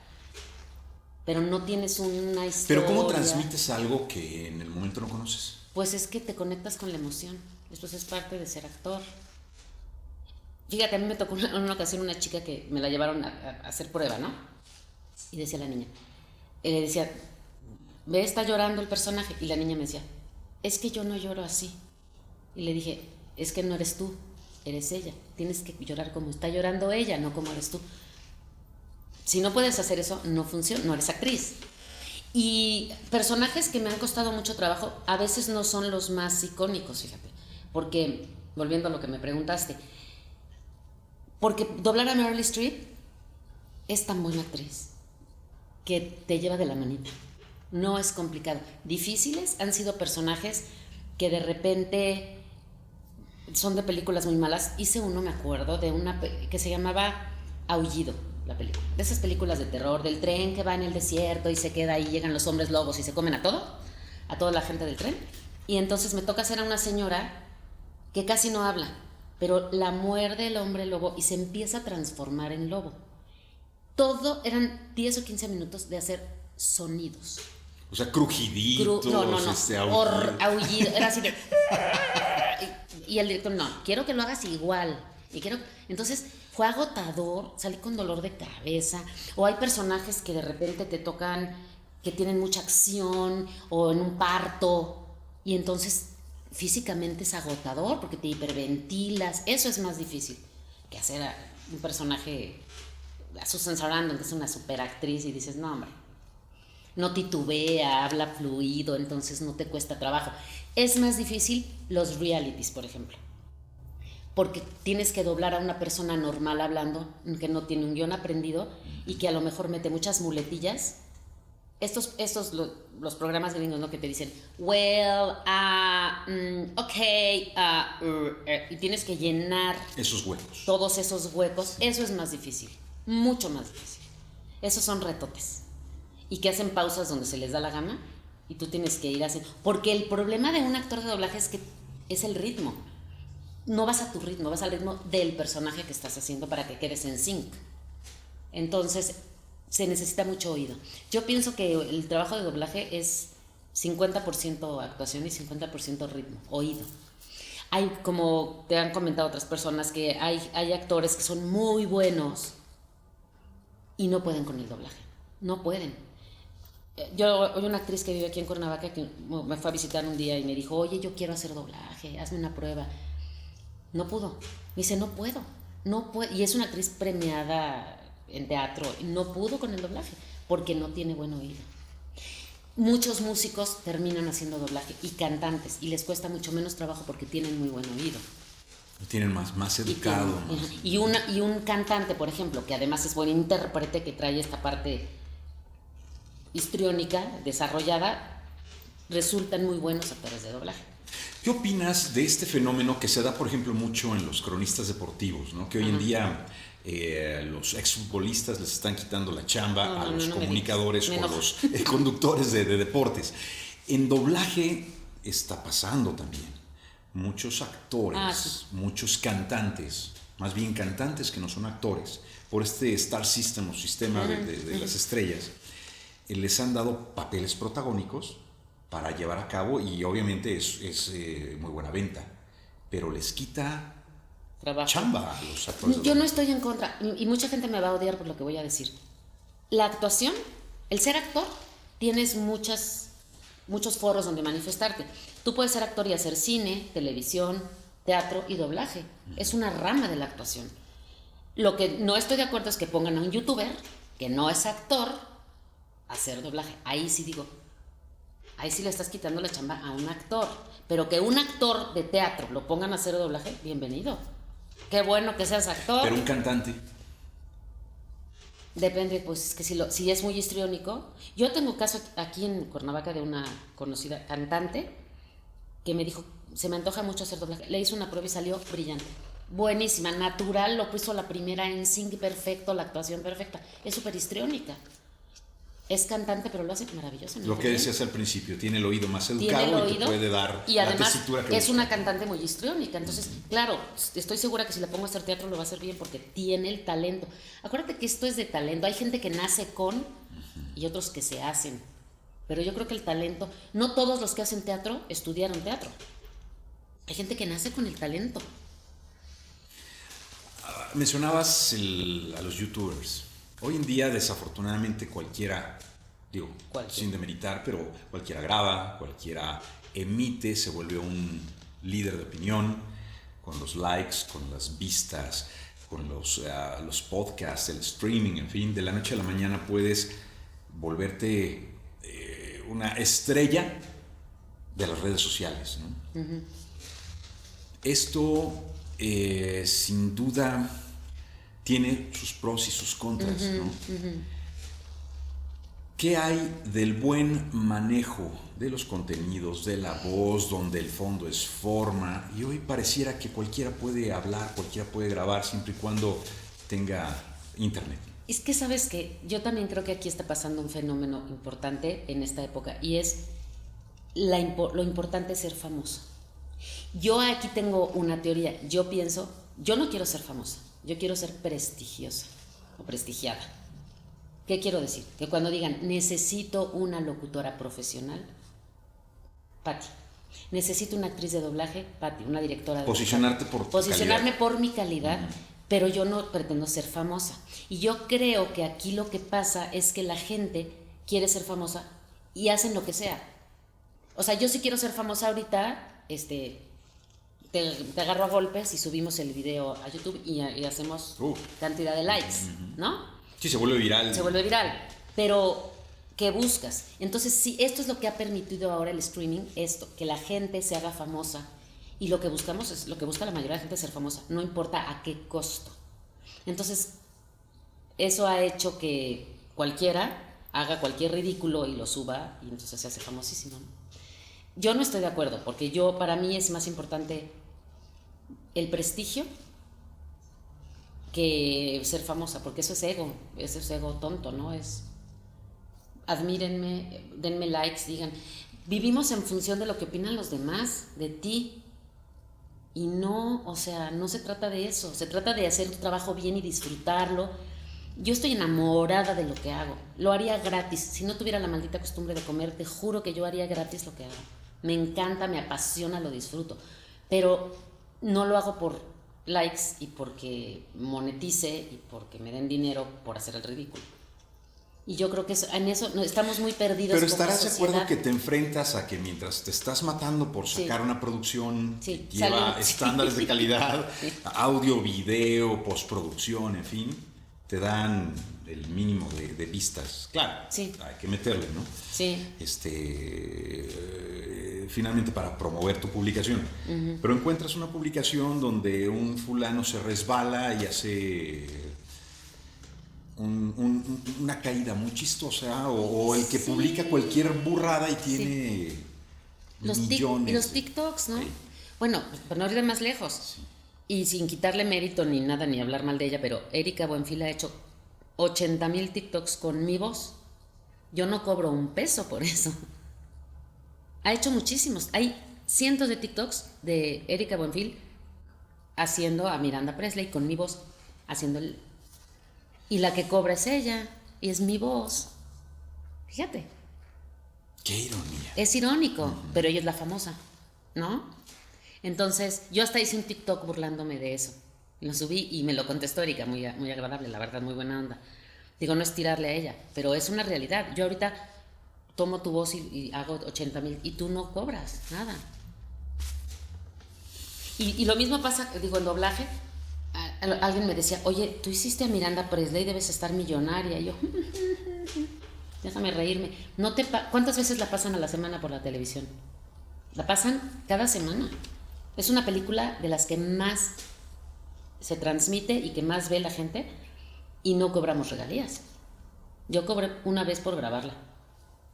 Pero no tienes una historia. Pero ¿cómo transmites algo que en el momento no conoces? Pues es que te conectas con la emoción. Esto es parte de ser actor. Fíjate, a mí me tocó en una ocasión una chica que me la llevaron a hacer prueba, ¿no? Y decía la niña, le decía, ve, está llorando el personaje. Y la niña me decía, es que yo no lloro así. Y le dije, es que no eres tú, eres ella. Tienes que llorar como está llorando ella, no como eres tú. Si no puedes hacer eso, no funciona, no eres actriz. Y personajes que me han costado mucho trabajo, a veces no son los más icónicos, fíjate. Porque, volviendo a lo que me preguntaste, porque doblar a Meryl Streep es tan buena actriz que te lleva de la manita. No es complicado. Difíciles han sido personajes que de repente son de películas muy malas. Hice uno, me acuerdo, de una que se llamaba Aullido, la película. De esas películas de terror, del tren que va en el desierto y se queda ahí, llegan los hombres lobos y se comen a toda la gente del tren. Y entonces me toca hacer a una señora que casi no habla, pero la muerde el hombre lobo y se empieza a transformar en lobo. Todo eran 10 o 15 minutos de hacer sonidos. O sea, crujiditos, aullido. Era así de... Y el director, no, quiero que lo hagas igual. Entonces fue agotador, salí con dolor de cabeza. O hay personajes que de repente te tocan, que tienen mucha acción, o en un parto, y entonces físicamente es agotador porque te hiperventilas. Eso es más difícil que hacer a un personaje, a Susan Sarandon, que es una superactriz, y dices, no, hombre, no titubea, habla fluido, entonces no te cuesta trabajo. Es más difícil los realities, por ejemplo, porque tienes que doblar a una persona normal hablando, que no tiene un guión aprendido y que a lo mejor mete muchas muletillas. Los programas gringos, ¿no? Que te dicen, well, okay, y tienes que llenar esos huecos. Todos esos huecos. Eso es más difícil, mucho más difícil. Esos son retotes. Y que hacen pausas donde se les da la gana y tú tienes que ir así. Porque el problema de un actor de doblaje es que es el ritmo. No vas a tu ritmo, vas al ritmo del personaje que estás haciendo para que quedes en sync. Entonces se necesita mucho oído. Yo pienso que el trabajo de doblaje es 50% actuación y 50% ritmo, oído. Hay, como te han comentado otras personas, que hay actores que son muy buenos y no pueden con el doblaje. No pueden. Hay una actriz que vive aquí en Cuernavaca que me fue a visitar un día y me dijo, oye, yo quiero hacer doblaje, hazme una prueba. No pudo. Me dice, no puedo. Y es una actriz premiada en teatro, no pudo con el doblaje porque no tiene buen oído. Muchos músicos terminan haciendo doblaje y cantantes y les cuesta mucho menos trabajo porque tienen muy buen oído. Tienen más educado. Y un cantante, por ejemplo, que además es buen intérprete, que trae esta parte histriónica desarrollada, resultan muy buenos actores de doblaje. ¿Qué opinas de este fenómeno que se da, por ejemplo, mucho en los cronistas deportivos, ¿no? Que hoy en día los exfutbolistas les están quitando la chamba a los no comunicadores o a los conductores de deportes. En doblaje está pasando también. Muchos actores, muchos cantantes, más bien cantantes que no son actores, por este Star System o sistema de las estrellas, les han dado papeles protagónicos para llevar a cabo, y obviamente es muy buena venta, pero les quita Trabajo. chamba a los actores. Yo no estoy en contra, y mucha gente me va a odiar por lo que voy a decir. La actuación, el ser actor, tienes muchos foros donde manifestarte. Tú puedes ser actor y hacer cine, televisión, teatro y doblaje. Es una rama de la actuación. Lo que no estoy de acuerdo es que pongan a un youtuber que no es actor a hacer doblaje. Ahí sí digo, ahí sí le estás quitando la chamba a un actor. Pero que un actor de teatro lo pongan a hacer doblaje, bienvenido. Qué bueno que seas actor. Pero un cantante. Depende, pues, es que si es muy histriónico. Yo tengo caso aquí en Cuernavaca de una conocida cantante que me dijo, se me antoja mucho hacer doblaje. Le hizo una prueba y salió brillante. Buenísima, natural, lo puso la primera en sync perfecto, la actuación perfecta. Es súper histriónica. Es cantante, pero lo hace maravilloso. Lo que decías al principio, tiene el oído más educado y te puede dar y la además tesitura que es busca. una cantante muy histriónica. Entonces, claro, estoy segura que si la pongo a hacer teatro lo va a hacer bien porque tiene el talento. Acuérdate que esto es de talento. Hay gente que nace con y otros que se hacen. Pero yo creo que el talento, no todos los que hacen teatro estudiaron teatro. Hay gente que nace con el talento. Mencionabas a los youtubers. Hoy en día, desafortunadamente, cualquiera, sin demeritar, pero cualquiera graba, cualquiera emite, se vuelve un líder de opinión, con los likes, con las vistas, con los podcasts, el streaming, en fin, de la noche a la mañana puedes volverte una estrella de las redes sociales, ¿no? Uh-huh. Esto, sin duda, tiene sus pros y sus contras, ¿no? Uh-huh. ¿Qué hay del buen manejo de los contenidos, de la voz, donde el fondo es forma? Y hoy pareciera que cualquiera puede hablar, cualquiera puede grabar, siempre y cuando tenga internet. Es que sabes que yo también creo que aquí está pasando un fenómeno importante en esta época, y es lo importante es ser famoso. Yo aquí tengo una teoría. Yo pienso, yo no quiero ser famosa. Yo quiero ser prestigiosa o prestigiada. ¿Qué quiero decir? Que cuando digan, necesito una locutora profesional, Pati. Necesito una actriz de doblaje, Pati. Una directora de Posicionarte doblaje. por Posicionarme calidad. Por mi calidad, pero yo no pretendo ser famosa. Y yo creo que aquí lo que pasa es que la gente quiere ser famosa y hacen lo que sea. O sea, yo sí quiero ser famosa ahorita, te agarro a golpes y subimos el video a YouTube y hacemos cantidad de likes, ¿no? Sí, se vuelve viral. Se vuelve viral, pero ¿qué buscas? Entonces, sí, esto es lo que ha permitido ahora el streaming, esto, que la gente se haga famosa, y lo que buscamos es, lo que busca la mayoría de la gente es ser famosa, no importa a qué costo. Entonces, eso ha hecho que cualquiera haga cualquier ridículo y lo suba, y entonces se hace famosísimo, ¿no? Yo no estoy de acuerdo, porque para mí es más importante el prestigio que ser famosa, porque eso es ego tonto, ¿no? Es, admírenme, denme likes, digan, vivimos en función de lo que opinan los demás, de ti, y no, o sea, no se trata de eso, se trata de hacer tu trabajo bien y disfrutarlo. Yo estoy enamorada de lo que hago, lo haría gratis, si no tuviera la maldita costumbre de comer, te juro que yo haría gratis lo que hago. Me encanta, me apasiona, lo disfruto, pero no lo hago por likes y porque monetice y porque me den dinero por hacer el ridículo. Y yo creo que en eso estamos muy perdidos. Pero como estarás de sociedad. acuerdo que te enfrentas a que mientras te estás matando por sacar una producción que lleva estándares de calidad, audio, video, postproducción, en fin, te dan el mínimo de vistas. Claro, hay que meterle, ¿no? Sí. Finalmente para promover tu publicación. Uh-huh. Pero encuentras una publicación donde un fulano se resbala y hace una caída muy chistosa, o el que publica cualquier burrada y tiene millones. Los TikToks, ¿no? Sí. Bueno, para no ir de más lejos. Sí. Y sin quitarle mérito ni nada, ni hablar mal de ella, pero Erika Buenfil ha hecho 80,000 TikToks con mi voz. Yo no cobro un peso por eso. Ha hecho muchísimos. Hay cientos de TikToks de Erika Buenfil haciendo a Miranda Presley con mi voz, haciendo el... Y la que cobra es ella, y es mi voz. Fíjate. Qué ironía. Es irónico, pero ella es la famosa, ¿no? Entonces, yo hasta hice un TikTok burlándome de eso. Lo subí y me lo contestó Erika, muy agradable, la verdad, muy buena onda. Digo, no es tirarle a ella, pero es una realidad. Yo ahorita tomo tu voz y hago 80,000 y tú no cobras nada. Y lo mismo pasa, digo, en doblaje. Alguien me decía, oye, tú hiciste a Miranda Presley, debes estar millonaria. Y yo, déjame reírme. ¿Cuántas veces la pasan a la semana por la televisión? La pasan cada semana. Es una película de las que más se transmite y que más ve la gente y no cobramos regalías. Yo cobré una vez por grabarla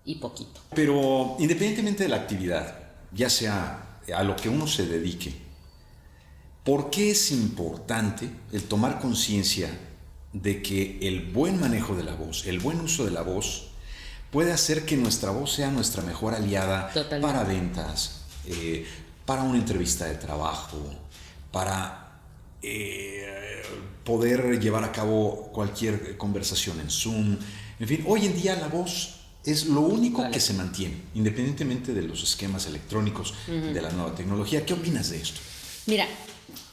y poquito. Pero independientemente de la actividad, ya sea a lo que uno se dedique, ¿por qué es importante el tomar conciencia de que el buen manejo de la voz, el buen uso de la voz, puede hacer que nuestra voz sea nuestra mejor aliada para ventas, para una entrevista de trabajo, para poder llevar a cabo cualquier conversación en Zoom? En fin, hoy en día la voz es lo único que se mantiene, independientemente de los esquemas electrónicos, de la nueva tecnología. ¿Qué opinas de esto? Mira,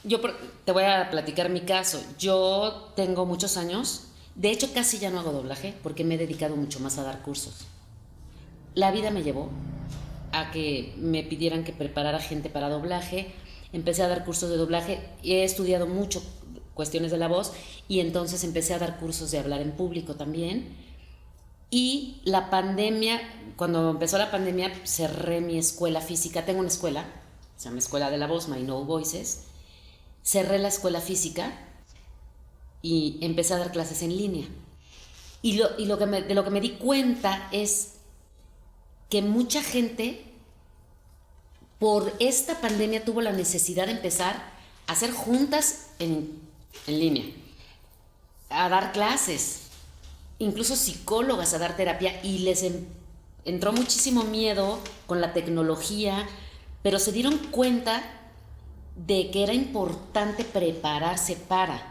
yo te voy a platicar mi caso. Yo tengo muchos años, de hecho casi ya no hago doblaje porque me he dedicado mucho más a dar cursos. La vida me llevó a que me pidieran que preparara gente para doblaje. Empecé a dar cursos de doblaje y he estudiado mucho cuestiones de la voz y entonces empecé a dar cursos de hablar en público también. Y la pandemia, cuando empezó la pandemia, cerré mi escuela física. Tengo una escuela, se llama Escuela de la Voz, My No Voices. Cerré la escuela física y empecé a dar clases en línea. Y de lo que me di cuenta es que mucha gente por esta pandemia tuvo la necesidad de empezar a hacer juntas en línea, a dar clases, incluso psicólogas a dar terapia, y les entró muchísimo miedo con la tecnología, pero se dieron cuenta de que era importante prepararse para.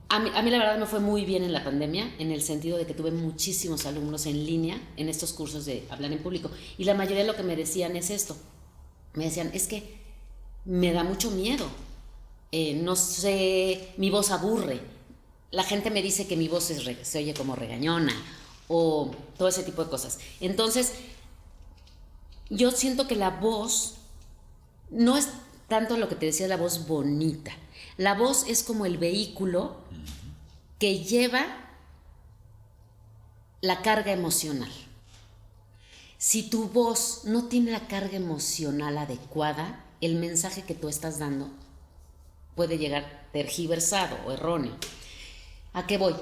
A mí la verdad me fue muy bien en la pandemia, en el sentido de que tuve muchísimos alumnos en línea en estos cursos de hablar en público, y la mayoría de lo que me decían es esto. Me decían, es que me da mucho miedo, no sé, mi voz aburre, la gente me dice que mi voz se oye como regañona, o todo ese tipo de cosas. Entonces, yo siento que la voz no es tanto lo que te decía, la voz bonita. La voz es como el vehículo que lleva la carga emocional. Si tu voz no tiene la carga emocional adecuada, el mensaje que tú estás dando puede llegar tergiversado o erróneo. ¿A qué voy?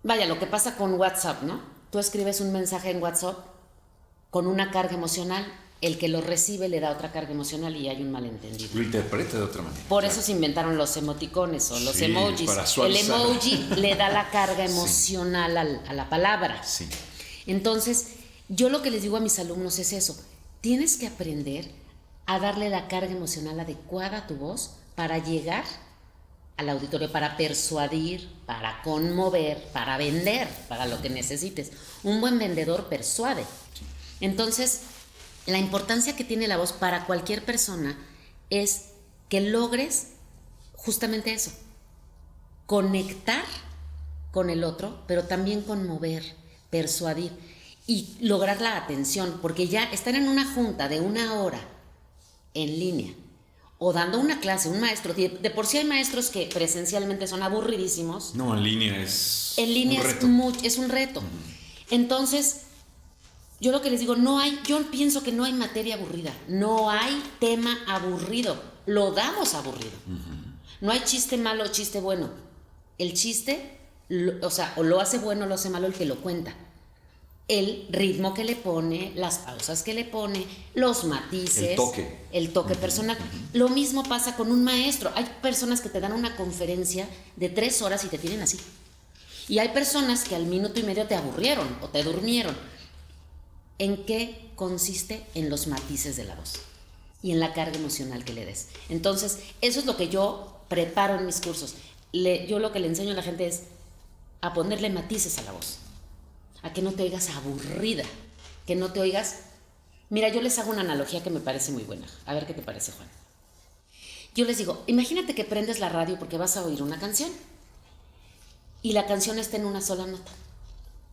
Vaya, lo que pasa con WhatsApp, ¿no? Tú escribes un mensaje en WhatsApp con una carga emocional, el que lo recibe le da otra carga emocional y hay un malentendido. Lo interpreta de otra manera. Por eso se inventaron los emoticones o los emojis. El emoji le da la carga emocional a la palabra. Sí. Entonces, yo lo que les digo a mis alumnos es eso. Tienes que aprender a darle la carga emocional adecuada a tu voz para llegar al auditorio, para persuadir, para conmover, para vender, para lo que necesites. Un buen vendedor persuade. Entonces, la importancia que tiene la voz para cualquier persona es que logres justamente eso, conectar con el otro, pero también conmover, persuadir y lograr la atención, porque ya estar en una junta de 1 hora en línea o dando una clase, un maestro, de por sí hay maestros que presencialmente son aburridísimos. No, en línea es es un reto. Entonces, yo lo que les digo, yo pienso que no hay materia aburrida, no hay tema aburrido, lo damos aburrido. No hay chiste malo o chiste bueno. El chiste, o lo hace bueno o lo hace malo el que lo cuenta. el ritmo que le pone, las pausas que le pone, los matices, el toque personal. Lo mismo pasa con un maestro. Hay personas que te dan una conferencia de 3 horas y te tienen así. Y hay personas que al minuto y medio te aburrieron o te durmieron. ¿En qué consiste? En los matices de la voz y en la carga emocional que le des. Entonces, eso es lo que yo preparo en mis cursos. Yo lo que le enseño a la gente es a ponerle matices a la voz, a que no te oigas aburrida, que no te oigas... Mira, yo les hago una analogía que me parece muy buena. A ver qué te parece, Juan. Yo les digo, imagínate que prendes la radio porque vas a oír una canción y la canción está en una sola nota.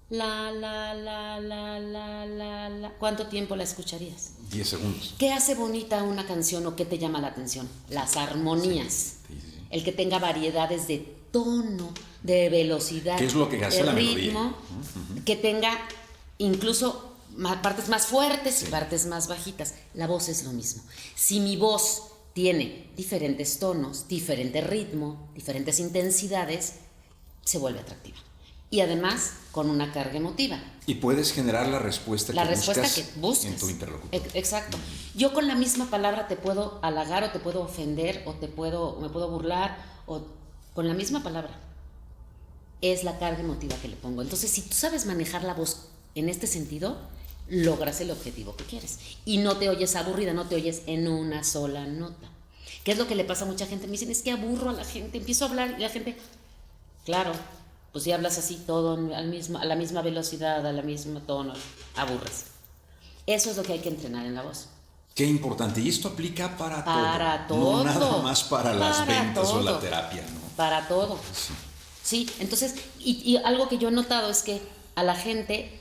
La, la, la, la, la, la, la. ¿Cuánto tiempo la escucharías? 10 segundos. ¿Qué hace bonita una canción o qué te llama la atención? Las armonías. Sí. El que tenga variedades de tono, de velocidad, ¿qué es lo que hace de la ritmo, que tenga incluso partes más fuertes y partes más bajitas? La voz es lo mismo. Si mi voz tiene diferentes tonos, diferente ritmo, diferentes intensidades, se vuelve atractiva. Y además con una carga emotiva. Y puedes generar la respuesta que buscas en tu interlocutor. Exacto. Yo con la misma palabra te puedo halagar o te puedo ofender o me puedo burlar o con la misma palabra. Es la carga emotiva que le pongo. Entonces, si tú sabes manejar la voz en este sentido, logras el objetivo que quieres. Y no te oyes aburrida, no te oyes en una sola nota. ¿Qué es lo que le pasa a mucha gente? Me dicen, es que aburro a la gente. Empiezo a hablar y la gente, claro, pues si hablas así todo a la misma velocidad, a la misma tono, aburres. Eso es lo que hay que entrenar en la voz. Qué importante. Y esto aplica para todo. Para todo. No nada más para las ventas o la terapia, ¿no? Para todo. Sí, entonces, y algo que yo he notado es que a la gente,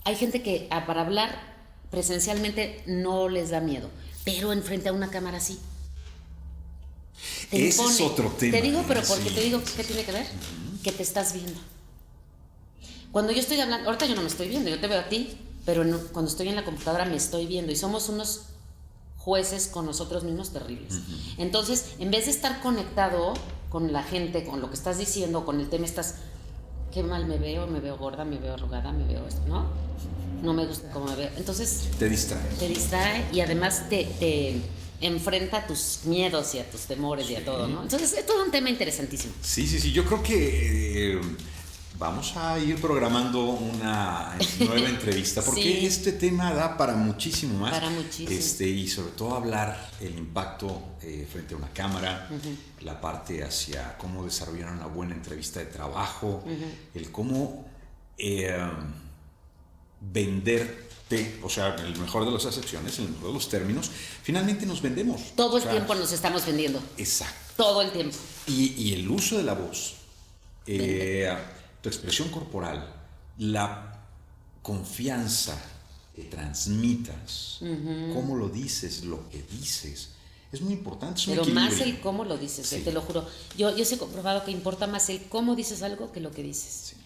hay gente que para hablar presencialmente no les da miedo, pero enfrente a una cámara sí. Ese es otro tema. Te digo, pero porque te digo, ¿qué tiene que ver? Que te estás viendo. Cuando yo estoy hablando, ahorita yo no me estoy viendo, yo te veo a ti, pero cuando estoy en la computadora me estoy viendo y somos unos jueces con nosotros mismos terribles. Entonces, en vez de estar conectado con la gente, con lo que estás diciendo, con el tema, estás, qué mal me veo gorda, me veo arrugada, me veo esto, ¿no? No me gusta cómo me veo. Entonces, te distrae y además te enfrenta a tus miedos y a tus temores y a todo, ¿no? Entonces, es todo un tema interesantísimo. Sí. Yo creo que vamos a ir programando una nueva entrevista porque este tema da para muchísimo más. Para muchísimo. Y sobre todo hablar el impacto frente a una cámara, la parte hacia cómo desarrollar una buena entrevista de trabajo, el cómo venderte, o sea, en el mejor de las acepciones, en el mejor de los términos, finalmente nos vendemos. Todo el tiempo nos estamos vendiendo. Exacto. Todo el tiempo. Y el uso de la voz, tu expresión corporal, la confianza que transmitas, cómo lo dices, lo que dices, es muy importante. Pero más el cómo lo dices, te lo juro. Yo sí he comprobado que importa más el cómo dices algo que lo que dices. Sí.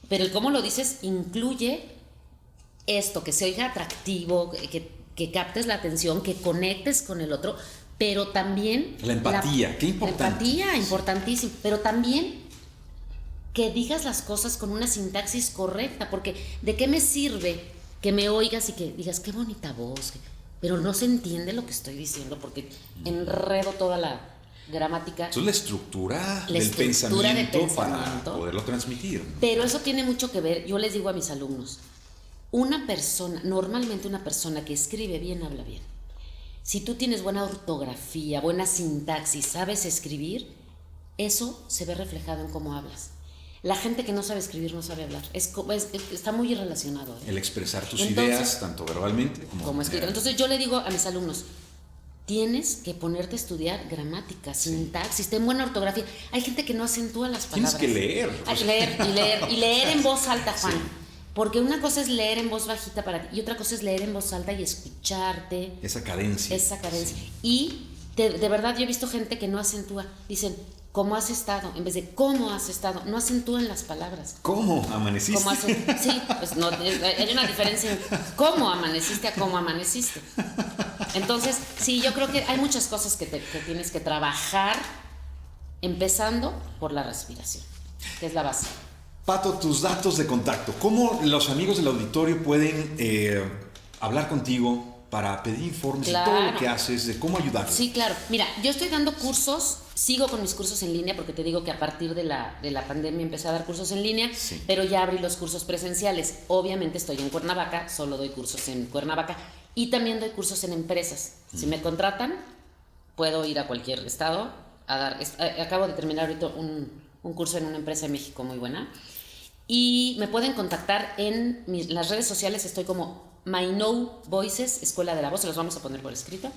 Pero el cómo lo dices incluye esto, que se oiga atractivo, que captes la atención, que conectes con el otro, pero también... La empatía, qué importante. La empatía, importantísimo, pero también que digas las cosas con una sintaxis correcta, porque ¿de qué me sirve que me oigas y que digas qué bonita voz, pero no se entiende lo que estoy diciendo porque enredo toda la gramática? Eso es la estructura del pensamiento para poderlo transmitir, ¿no? Pero eso tiene mucho que ver, yo les digo a mis alumnos, normalmente una persona que escribe bien, habla bien. Si tú tienes buena ortografía, buena sintaxis, sabes escribir, eso se ve reflejado en cómo hablas. La gente que no sabe escribir no sabe hablar. Está muy relacionado, ¿eh? El expresar tus ideas, tanto verbalmente como escrito. Entonces yo le digo a mis alumnos, tienes que ponerte a estudiar gramática, sintaxis, ten buena ortografía. Hay gente que no acentúa las palabras. Tienes que leer. Hay que leer y leer en voz alta, Juan. Sí. Porque una cosa es leer en voz bajita para ti y otra cosa es leer en voz alta y escucharte. Esa cadencia. Sí. Y de verdad yo he visto gente que no acentúa. Dicen, ¿cómo has estado? En vez de ¿cómo has estado? No acentúan las palabras. ¿Cómo amaneciste? Sí, pues no, hay una diferencia en cómo amaneciste a cómo amaneciste. Entonces, sí, yo creo que hay muchas cosas que tienes que trabajar, empezando por la respiración, que es la base. Pato, tus datos de contacto. ¿Cómo los amigos del auditorio pueden hablar contigo para pedir informes de todo lo que haces, de cómo ayudarte? Sí, claro. Mira, yo estoy dando cursos, sigo con mis cursos en línea, porque te digo que a partir de la pandemia empecé a dar cursos en línea, pero ya abrí los cursos presenciales. Obviamente estoy en Cuernavaca, solo doy cursos en Cuernavaca, y también doy cursos en empresas. Si me contratan, puedo ir a cualquier estado a dar. Acabo de terminar ahorita un curso en una empresa de México muy buena. Y me pueden contactar en las redes sociales, estoy como My Know Voices, Escuela de la Voz, se los vamos a poner por escrito.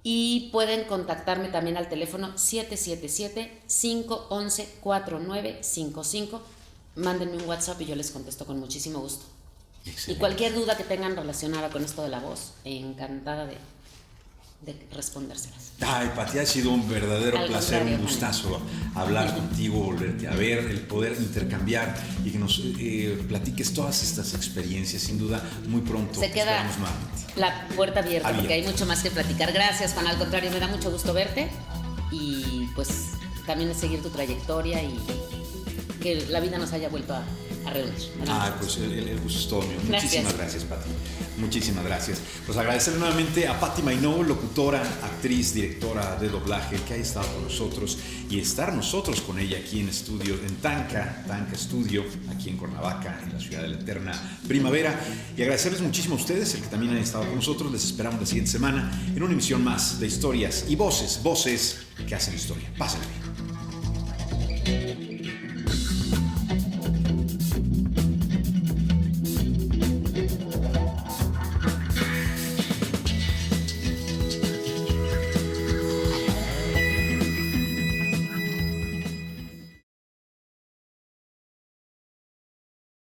Y pueden contactarme también al teléfono 777-511-4955. Mándenme un WhatsApp y yo les contesto con muchísimo gusto. Excelente. Y cualquier duda que tengan relacionada con esto de la voz, encantada de respondérselas. Ay, Pati, ha sido un verdadero placer, un gustazo hablar contigo, volverte a ver, el poder intercambiar y que nos platiques todas estas experiencias. Sin duda, muy pronto se queda nuevamente la puerta abierta porque hay mucho más que platicar. Gracias, Juan, al contrario, me da mucho gusto verte y pues también seguir tu trayectoria y que la vida nos haya vuelto a reunir. Pues el gusto es todo mío. Muchísimas gracias, Pati. Muchísimas gracias. Pues agradecerle nuevamente a Pati Mainou, locutora, actriz, directora de doblaje, que haya estado con nosotros y estar nosotros con ella aquí en estudio, en Tanca Studio, aquí en Cuernavaca, en la ciudad de la eterna primavera. Y agradecerles muchísimo a ustedes, el que también han estado con nosotros. Les esperamos la siguiente semana en una emisión más de historias y voces que hacen historia. Pásenla bien.